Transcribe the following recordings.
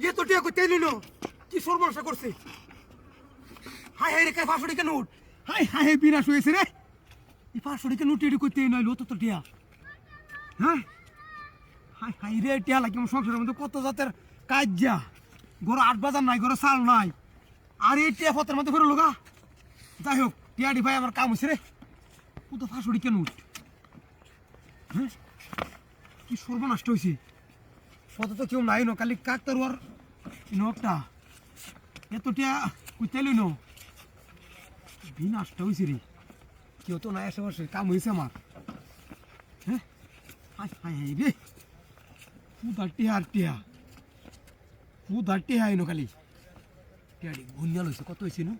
ये तो टिया को तेली नो কি সর্বনাশ করছে হাই হাই রে কে 500 টাকা নোট হাই হাই বিনাশ হইছে রে এই 500 টাকা নোট এডি কইতে নইলো তো টিয়া হ্যাঁ হাই হাই রে টিয়া লাগি আমার সংসারের মধ্যে কত জাতের কাজ্জা গরো 8 বাজার নাই গরো চাল নাই আর এই টিয়া ফতের মধ্যে ফেরো লগা যাই হোক টিয়াডি ভাই আমার কাম হইছে রে কত 500 টাকা নোট হ্যাঁ কি সর্বনাশ হইছে ফতে তো কেউ নাই ন খালি কাকতারুয়ার নোটটা এতটা কুইতেলি নো বিনাশটা হয়েছে রে কেউ তো নাই আশেপাশে কাম হয়েছে আমার হ্যাঁ হাই হাই হাই রে উদারটি হাই নো খালি টিয়াডি গুনিয়াল হয়েছে কত হয়েছে no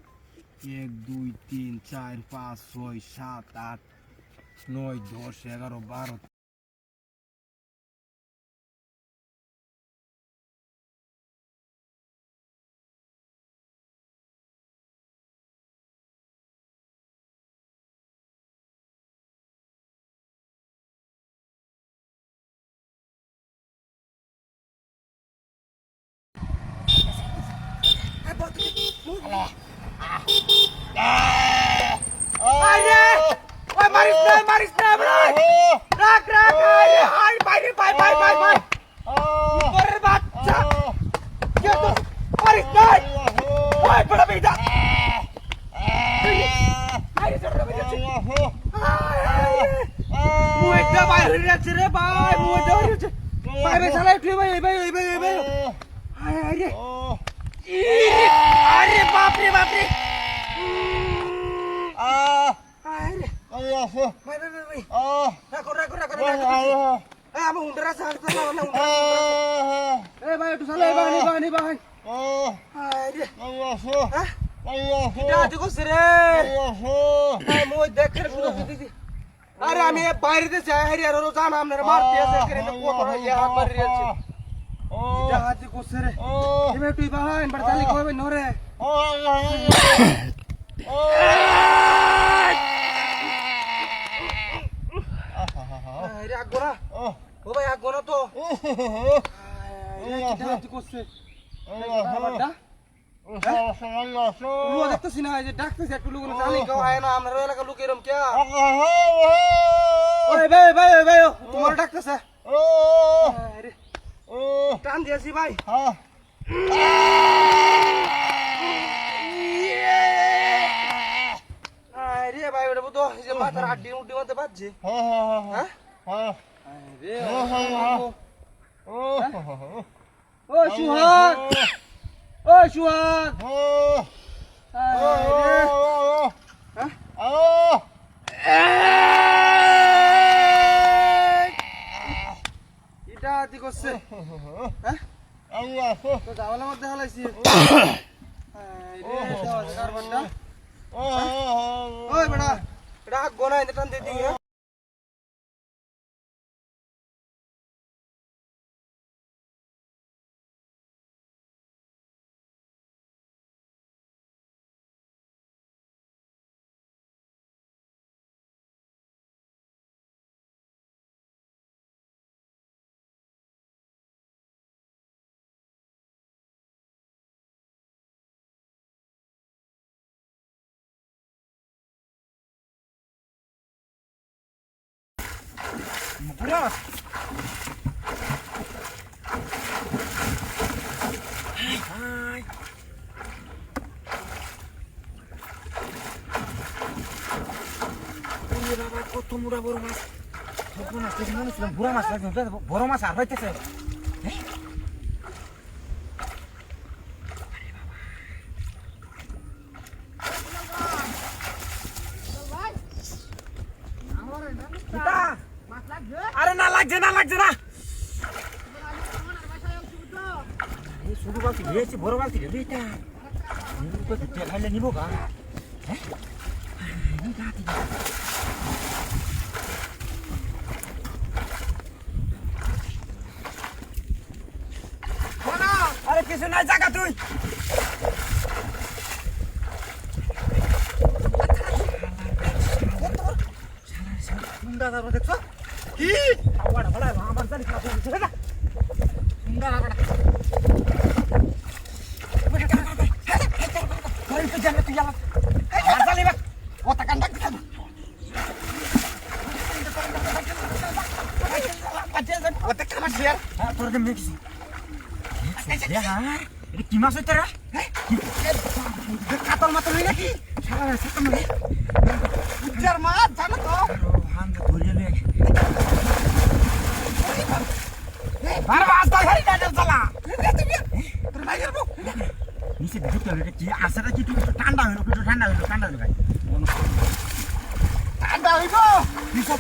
1 2 3 4 5 6 7 8 9 10 11 12 Maris na rak hai bye Ipar bacha ye to Maris na hai bada beda Maris bada beda muai ta bai re re bai muai ta re bai sala uthi bai hai re अरे बाप रे भाई राखो हम हुंडरा सांगता ना हुंडरा ए भाई तू साला बानी अरे किटा देखो सरे मोय देख रे दीदी अरे আমি বাইরে তে যাই হারি আর রোজ জানা আমনে মারতে আছে করে কত ইয়া হাত মারি আছে এটা হাতে কোসরে এবে তুই বাহান বড়তালি কইবে নরে আরে আগোনা ও ভাই আগোনা তো এটা হাতে কোসরে বাবা ও দেখতেছি না যে ডাকতেছে একটু লোক জানি কেউ আয় না আমরা এলাকা লোক এরকম কে ওই ভাই তোমার ডাকতেছে আরে টান দিয়েছি ভাই আরে ভাই ওটা তো এই যে মাথার হাড্ডির মুড্ডির মধ্যে বাজছে হ্যাঁ আরে ও সুহাগ এটা আতি করছে হ্যাঁ আল্লাহ তো দাওয়ালের মধ্যে হালাইছি ওই বেটা এটা গোনা এনে টান দিয়ে দিই Buram mas. Hai. Ini baba kok murah boro mas. Kok mas দেখেন না ছিলাম বুড়া মাছ লাগবে বড় মাছ আর হইতেছে হ্যাঁ আরে না লাগছে না এই শুধু বালতি দিয়েছি বড় বালতি দিবি এটা নিবো তো তেল খাইলে নিবো গা হ্যাঁ আরে কিছু নাই জায়গা তুই দাদা দেখছো কি আবার বড় আমার জানি খারাপ হচ্ছে না দাদা বড় তোকে মেখছি এটা কি মাছ হইতে রে কাতল মাতল হই নাকি শালা রে সাতাম রে উজ্জার মাছ জানো তো হামদা ধরিয়ে লয়ে আর মাছ ধর হেরি না চলা তোর ভাই যাবো নিচে ঢুকতে হলো এটা কি আসাটা কি একটু ঠান্ডা হইলো ভাই ঠান্ডা হইবো নিচে